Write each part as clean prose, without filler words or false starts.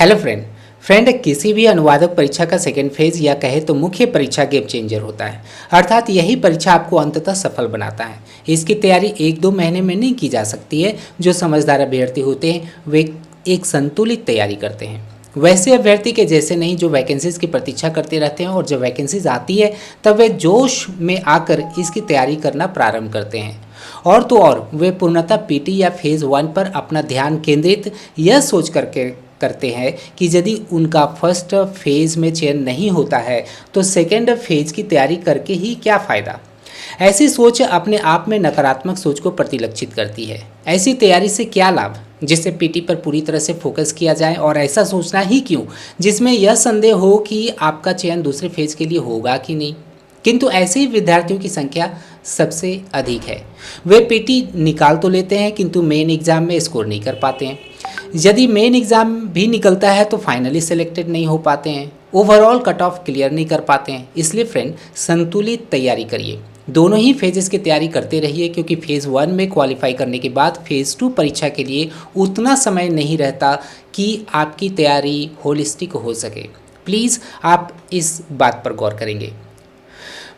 Hello friend किसी भी अनुवादक परीक्षा का सेकेंड फेज या कहे तो मुख्य परीक्षा गेम चेंजर होता है। अर्थात यही परीक्षा आपको अंततः सफल बनाता है। इसकी तैयारी 1-2 महीने में नहीं की जा सकती है। जो समझदार अभ्यर्थी होते हैं वे एक संतुलित तैयारी करते हैं। वैसे अभ्यर्थी के जैसे नहीं जो वैकेंसीज की प्रतीक्षा करते रहते हैं और जब वैकेंसीज आती है तब वे जोश में आकर इसकी तैयारी करना प्रारंभ करते हैं। और तो और वे पूर्णतः पीटी या फेज़ 1 पर अपना ध्यान केंद्रित यह सोच करके करते हैं कि यदि उनका फर्स्ट फेज़ में चयन नहीं होता है तो सेकेंड फेज़ की तैयारी करके ही क्या फ़ायदा। ऐसी सोच अपने आप में नकारात्मक सोच को प्रतिलक्षित करती है। ऐसी तैयारी से क्या लाभ जिससे पीटी पर पूरी तरह से फोकस किया जाए, और ऐसा सोचना ही क्यों जिसमें यह संदेह हो कि आपका चयन दूसरे फेज़ के लिए होगा कि नहीं। किंतु ऐसे ही विद्यार्थियों की संख्या सबसे अधिक है। वे पीटी निकाल तो लेते हैं किंतु मेन एग्ज़ाम में स्कोर नहीं कर पाते हैं। यदि मेन एग्ज़ाम भी निकलता है तो फाइनली सेलेक्टेड नहीं हो पाते हैं, ओवरऑल कट ऑफ क्लियर नहीं कर पाते हैं। इसलिए फ्रेंड संतुलित तैयारी करिए, दोनों ही फेजेस की तैयारी करते रहिए, क्योंकि फेज़ 1 में क्वालिफाई करने के बाद फेज़ 2 परीक्षा के लिए उतना समय नहीं रहता कि आपकी तैयारी होलिस्टिक हो सके। प्लीज़ आप इस बात पर गौर करेंगे।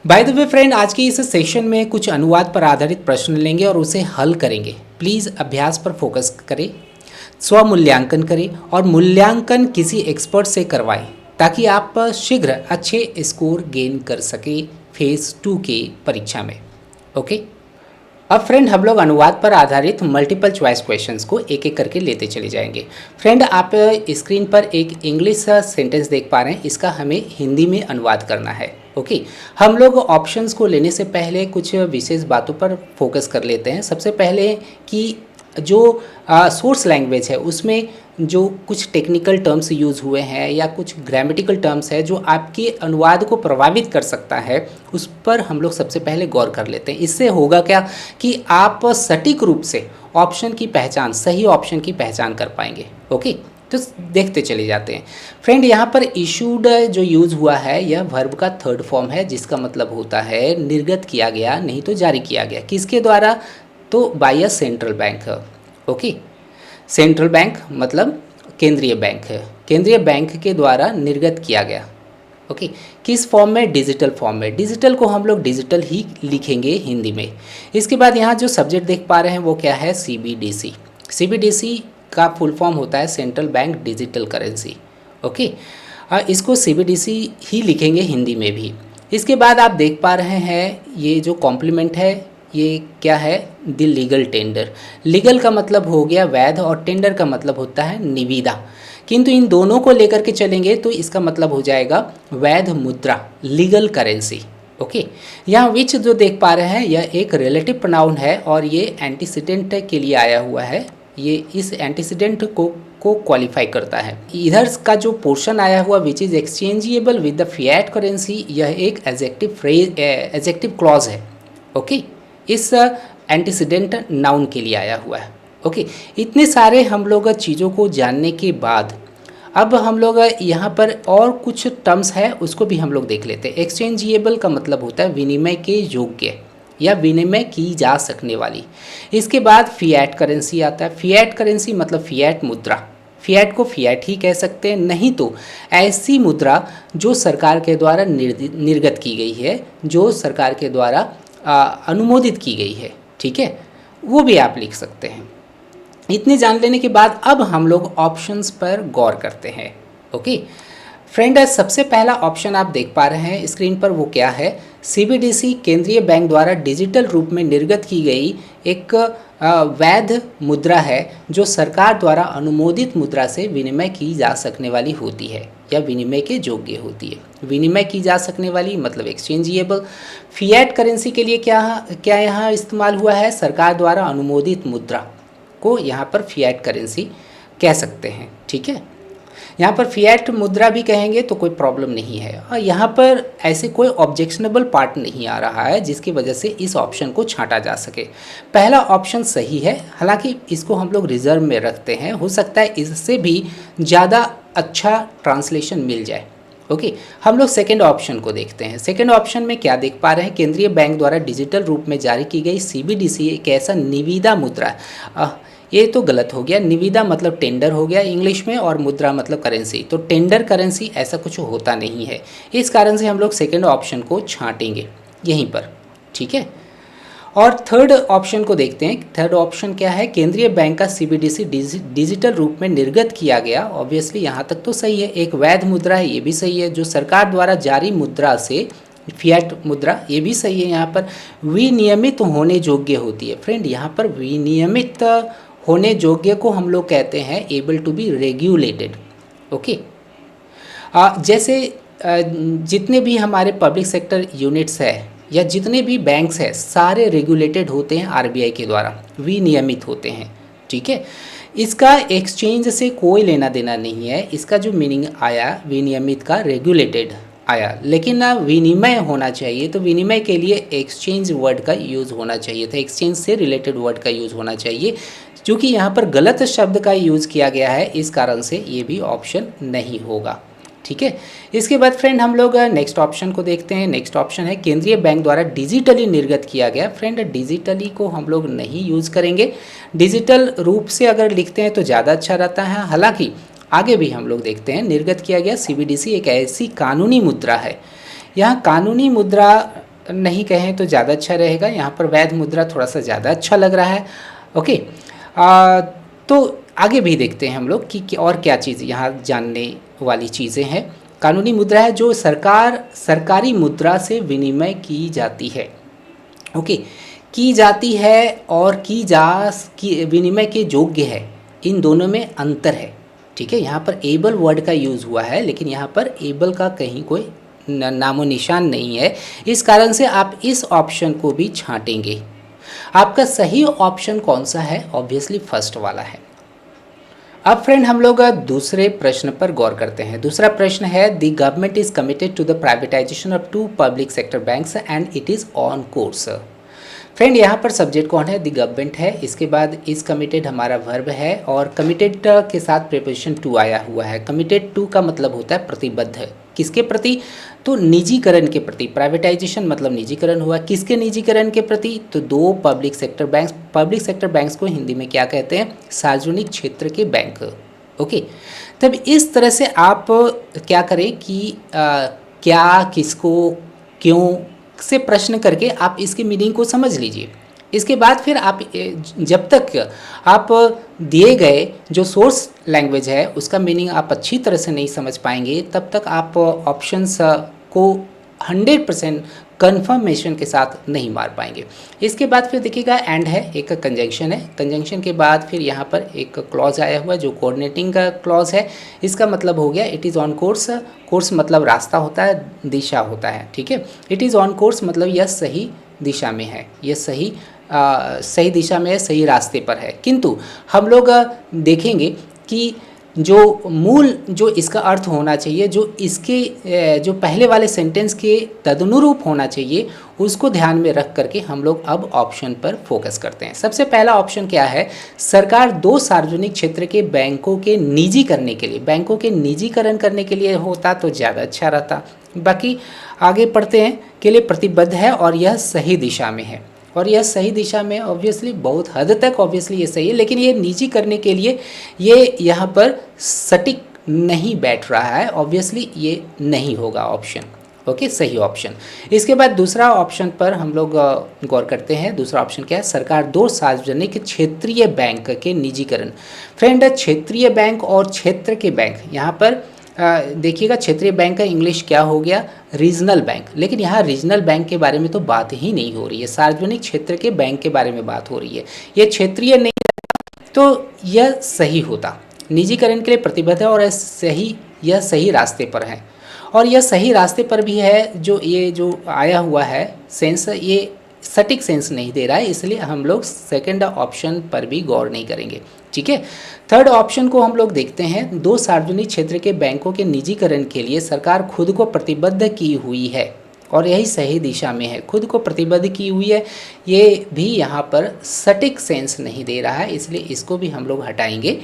बाय द वे फ्रेंड, आज के इस सेशन में कुछ अनुवाद पर आधारित प्रश्न लेंगे और उसे हल करेंगे। प्लीज़ अभ्यास पर फोकस करें, स्वमूल्यांकन करें और मूल्यांकन किसी एक्सपर्ट से करवाएं ताकि आप शीघ्र अच्छे स्कोर गेन कर सकें फेज़ 2 के परीक्षा में। ओके, अब फ्रेंड हम लोग अनुवाद पर आधारित मल्टीपल चॉइस क्वेश्चंस को एक एक करके लेते चले जाएंगे। फ्रेंड आप स्क्रीन पर एक इंग्लिश सेंटेंस देख पा रहे हैं, इसका हमें हिंदी में अनुवाद करना है। ओके, हम लोग ऑप्शंस को लेने से पहले कुछ विशेष बातों पर फोकस कर लेते हैं। सबसे पहले कि जो सोर्स लैंग्वेज है उसमें जो कुछ टेक्निकल टर्म्स यूज़ हुए हैं या कुछ ग्रामेटिकल टर्म्स है जो आपके अनुवाद को प्रभावित कर सकता है, उस पर हम लोग सबसे पहले गौर कर लेते हैं। इससे होगा क्या कि आप सटीक रूप से ऑप्शन की पहचान, सही ऑप्शन की पहचान कर पाएंगे। ओके, तो देखते चले जाते हैं। फ्रेंड यहाँ पर इशूड जो यूज़ हुआ है यह वर्ब का थर्ड फॉर्म है, जिसका मतलब होता है निर्गत किया गया, नहीं तो जारी किया गया। किसके द्वारा? तो by a central bank. Okay, central bank मतलब केंद्रीय बैंक है, केंद्रीय बैंक के द्वारा निर्गत किया गया। ओके, किस फॉर्म में? डिजिटल फॉर्म में। डिजिटल को हम लोग डिजिटल ही लिखेंगे हिंदी में। इसके बाद यहाँ जो सब्जेक्ट देख पा रहे हैं वो क्या है? सीबीडीसी। सीबीडीसी का फुल फॉर्म होता है central bank digital currency. Okay, इसको सीबीडीसी ही लिखेंगे हिंदी में भी। इसके बाद आप देख पा रहे हैं ये जो कॉम्प्लीमेंट है ये क्या है? The legal tender. लीगल का मतलब हो गया वैध और टेंडर का मतलब होता है निविदा, किंतु इन दोनों को लेकर के चलेंगे तो इसका मतलब हो जाएगा वैध मुद्रा, लीगल करेंसी। ओके, यहाँ विच जो देख पा रहे हैं यह एक रिलेटिव प्रोनाउन है और ये एंटीसीडेंट के लिए आया हुआ है। ये इस एंटीसीडेंट को क्वालिफाई करता है। इधर का जो पोर्शन आया हुआ which is exchangeable with the fiat currency, यह एक एडजेक्टिव क्लॉज है। ओके, इस एंटीसीडेंट नाउन के लिए आया हुआ है। ओके, इतने सारे हम लोग चीज़ों को जानने के बाद अब हम लोग यहाँ पर और कुछ टर्म्स है उसको भी हम लोग देख लेते हैं। एक्सचेंजेबल का मतलब होता है विनिमय के योग्य या विनिमय की जा सकने वाली। इसके बाद फिएट करेंसी आता है। फिएट करेंसी मतलब फिएट मुद्रा। फिएट को फिएट ही कह सकते हैं, नहीं तो ऐसी मुद्रा जो सरकार के द्वारा निर्गत की गई है, जो सरकार के द्वारा अनुमोदित की गई है, ठीक है, वो भी आप लिख सकते हैं। इतने जान लेने के बाद अब हम लोग ऑप्शंस पर गौर करते हैं। ओके फ्रेंड, सबसे पहला ऑप्शन आप देख पा रहे हैं स्क्रीन पर, वो क्या है? सीबीडीसी केंद्रीय बैंक द्वारा डिजिटल रूप में निर्गत की गई एक वैध मुद्रा है जो सरकार द्वारा अनुमोदित मुद्रा से विनिमय की जा सकने वाली होती है या विनिमय के योग्य होती है। विनिमय की जा सकने वाली मतलब एक्सचेंजेबल। फिएट करेंसी के लिए क्या यहाँ इस्तेमाल हुआ है? सरकार द्वारा अनुमोदित मुद्रा को यहाँ पर फिएट करेंसी कह सकते हैं, ठीक है। यहाँ पर फिएट मुद्रा भी कहेंगे तो कोई प्रॉब्लम नहीं है, और यहाँ पर ऐसे कोई ऑब्जेक्शनेबल पार्ट नहीं आ रहा है जिसकी वजह से इस ऑप्शन को छांटा जा सके। पहला ऑप्शन सही है, हालांकि इसको हम लोग रिजर्व में रखते हैं, हो सकता है इससे भी ज़्यादा अच्छा ट्रांसलेशन मिल जाए। ओके, हम लोग सेकेंड ऑप्शन को देखते हैं। सेकेंड ऑप्शन में क्या देख पा रहे हैं? केंद्रीय बैंक द्वारा डिजिटल रूप में जारी की गई सीबीडीसी एक ऐसा निविदा मुद्रा है। ये तो गलत हो गया। निविदा मतलब टेंडर हो गया इंग्लिश में, और मुद्रा मतलब करेंसी। तो टेंडर करेंसी ऐसा कुछ होता नहीं है। इस कारण से हम लोग सेकंड ऑप्शन को छांटेंगे यहीं पर, ठीक है। और थर्ड ऑप्शन को देखते हैं। थर्ड ऑप्शन क्या है, केंद्रीय बैंक का सीबीडीसी डिजिटल रूप में निर्गत किया गया। ऑब्वियसली यहाँ तक तो सही है। एक वैध मुद्रा है, ये भी सही है। जो सरकार द्वारा जारी मुद्रा से, फिएट मुद्रा, ये भी सही है। यहाँ पर विनियमित होने योग्य होती है। फ्रेंड, यहाँ पर विनियमित होने योग्य को हम लोग कहते हैं able to be regulated. Okay, जैसे जितने भी हमारे पब्लिक सेक्टर यूनिट्स है या जितने भी बैंक्स हैं, सारे रेगुलेटेड होते हैं आरबीआई के द्वारा, विनियमित होते हैं, ठीक है। इसका एक्सचेंज से कोई लेना देना नहीं है। इसका जो मीनिंग आया विनियमित का, रेगुलेटेड आया, लेकिन ना विनिमय होना चाहिए। तो विनिमय के लिए एक्सचेंज वर्ड का यूज़ होना चाहिए था, एक्सचेंज से रिलेटेड वर्ड का यूज़ होना चाहिए। क्योंकि यहाँ पर गलत शब्द का यूज़ किया गया है, इस कारण से ये भी ऑप्शन नहीं होगा, ठीक है। इसके बाद फ्रेंड हम लोग नेक्स्ट ऑप्शन को देखते हैं। नेक्स्ट ऑप्शन है केंद्रीय बैंक द्वारा डिजिटली निर्गत किया गया। फ्रेंड, डिजिटली को हम लोग नहीं यूज़ करेंगे। डिजिटल रूप से अगर लिखते हैं तो ज़्यादा अच्छा रहता है। हालांकि आगे भी हम लोग देखते हैं। निर्गत किया गया सीबीडीसी एक ऐसी कानूनी मुद्रा है। यहाँ कानूनी मुद्रा नहीं कहें तो ज़्यादा अच्छा रहेगा। यहाँ पर वैध मुद्रा थोड़ा सा ज़्यादा अच्छा लग रहा है। ओके, तो आगे भी देखते हैं हम लोग कि और क्या चीज़ यहाँ जानने वाली चीज़ें हैं। कानूनी मुद्रा है जो सरकारी मुद्रा से विनिमय की जाती है। ओके, की जाती है और की विनिमय के योग्य है, इन दोनों में अंतर है, ठीक है। यहाँ पर एबल वर्ड का यूज़ हुआ है, लेकिन यहाँ पर एबल का कहीं कोई नामो निशान नहीं है। इस कारण से आप इस ऑप्शन को भी छांटेंगे। आपका सही ऑप्शन कौन सा है? ऑब्वियसली फर्स्ट वाला है। अब फ्रेंड हम लोग दूसरे प्रश्न पर गौर करते हैं। दूसरा प्रश्न है the government is committed to the privatisation of 2 public sector banks and it is on course. Friend, यहाँ पर सब्जेक्ट कौन है? द गवर्नमेंट है। इसके बाद इज कमिटेड हमारा वर्ब है और कमिटेड के साथ प्रीपोजिशन टू आया हुआ है। कमिटेड टू का मतलब होता है प्रतिबद्ध। किसके प्रति? तो निजीकरण के प्रति। प्राइवेटाइजेशन मतलब निजीकरण हुआ। किसके निजीकरण के प्रति? तो 2 public sector banks. Public sector banks को हिंदी में क्या कहते हैं? सार्वजनिक क्षेत्र के बैंक। ओके, तब इस तरह से आप क्या करें कि क्या, किसको, क्यों से प्रश्न करके आप इसके मीनिंग को समझ लीजिए। इसके बाद फिर आप जब तक आप दिए गए जो सोर्स लैंग्वेज है उसका मीनिंग आप अच्छी तरह से नहीं समझ पाएंगे, तब तक आप ऑप्शंस को 100% कन्फर्मेशन के साथ नहीं मार पाएंगे। इसके बाद फिर देखिएगा एंड है, एक कंजंक्शन है। कंजंक्शन के बाद फिर यहाँ पर एक क्लॉज आया हुआ है जो कोऑर्डिनेटिंग का क्लॉज है। इसका मतलब हो गया it is on course. Course मतलब रास्ता होता है, दिशा होता है, ठीक है। इट इज़ ऑन कोर्स मतलब यह सही दिशा में है, यह सही दिशा में है, सही रास्ते पर है। किंतु हम लोग देखेंगे कि जो इसका अर्थ होना चाहिए, जो इसके जो पहले वाले सेंटेंस के तदनुरूप होना चाहिए, उसको ध्यान में रख करके हम लोग अब ऑप्शन पर फोकस करते हैं। सबसे पहला ऑप्शन क्या है? सरकार 2 सार्वजनिक क्षेत्र के बैंकों के निजीकरण के लिए, बैंकों के निजीकरण करने के लिए होता तो ज़्यादा अच्छा रहता। बाकी आगे पढ़ते हैं, के लिए प्रतिबद्ध है और यह सही दिशा में है। और यह सही दिशा में ऑब्वियसली बहुत हद तक ऑब्वियसली ये सही है, लेकिन ये निजी करने के लिए ये यहाँ पर सटीक नहीं बैठ रहा है। ऑब्वियसली ये नहीं होगा ऑप्शन। ओके, सही ऑप्शन। इसके बाद दूसरा ऑप्शन पर हम लोग गौर करते हैं। दूसरा ऑप्शन क्या है? सरकार 2 सार्वजनिक क्षेत्रीय बैंक के निजीकरण। फ्रेंड, क्षेत्रीय बैंक और क्षेत्र के बैंक, यहाँ पर देखिएगा क्षेत्रीय बैंक का इंग्लिश क्या हो गया? Regional bank. लेकिन यहाँ रीजनल बैंक के बारे में तो बात ही नहीं हो रही है, सार्वजनिक क्षेत्र के बैंक के बारे में बात हो रही है। ये क्षेत्रीय नहीं, तो यह सही होता। निजीकरण के लिए प्रतिबद्ध है और यह सही रास्ते पर है। और यह सही रास्ते पर भी है। जो आया हुआ है सेंस, ये सटीक सेंस नहीं दे रहा है, इसलिए हम लोग सेकंड ऑप्शन पर भी गौर नहीं करेंगे, ठीक है। थर्ड ऑप्शन को हम लोग देखते हैं। 2 सार्वजनिक क्षेत्र के बैंकों के निजीकरण के लिए सरकार खुद को प्रतिबद्ध की हुई है और यही सही दिशा में है। खुद को प्रतिबद्ध की हुई है, ये भी यहाँ पर सटीक सेंस नहीं दे रहा है, इसलिए इसको भी हम लोग हटाएंगे।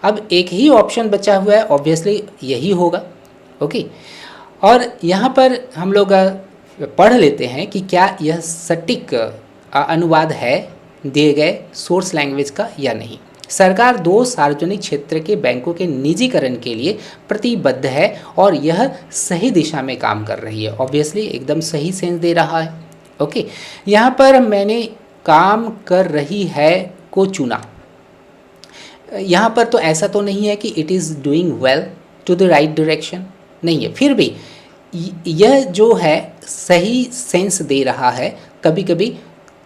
अब एक ही ऑप्शन बचा हुआ है, ऑब्वियसली यही होगा। ओके, और यहाँ पर हम लोग पढ़ लेते हैं कि क्या यह सटीक अनुवाद है दिए गए सोर्स लैंग्वेज का या नहीं। सरकार 2 सार्वजनिक क्षेत्र के बैंकों के निजीकरण के लिए प्रतिबद्ध है और यह सही दिशा में काम कर रही है। ऑब्वियसली एकदम सही सेंस दे रहा है। ओके, यहाँ पर मैंने काम कर रही है को चुना। यहाँ पर तो ऐसा तो नहीं है कि it is doing well to the right direction, नहीं है, फिर भी यह जो है सही सेंस दे रहा है। कभी कभी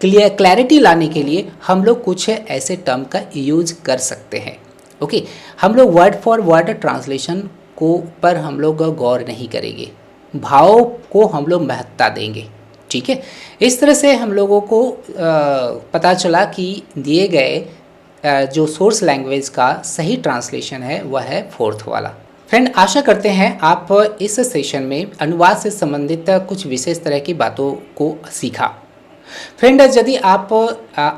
क्लैरिटी लाने के लिए हम लोग कुछ ऐसे टर्म का यूज कर सकते हैं। ओके, हम लोग वर्ड फॉर वर्ड ट्रांसलेशन को पर हम लोग गौर नहीं करेंगे, भाव को हम लोग महत्ता देंगे। ठीक है, इस तरह से हम लोगों को पता चला कि दिए गए जो सोर्स लैंग्वेज का सही ट्रांसलेशन है वह है 4th वाला। फ्रेंड, आशा करते हैं आप इस सेशन में अनुवाद से संबंधित कुछ विशेष तरह की बातों को सीखा। फ्रेंड, यदि आप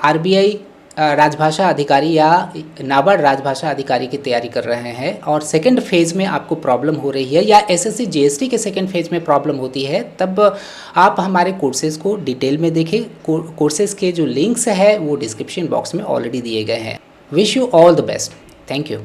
RBI राजभाषा अधिकारी या नाबार्ड राजभाषा अधिकारी की तैयारी कर रहे हैं और सेकंड फेज़ में आपको प्रॉब्लम हो रही है या SSC GST के सेकंड फेज़ में प्रॉब्लम होती है, तब आप हमारे कोर्सेज़ को डिटेल में देखें। कोर्सेज़ के जो लिंक्स है वो डिस्क्रिप्शन बॉक्स में ऑलरेडी दिए गए हैं। Wish you all the best. Thank you.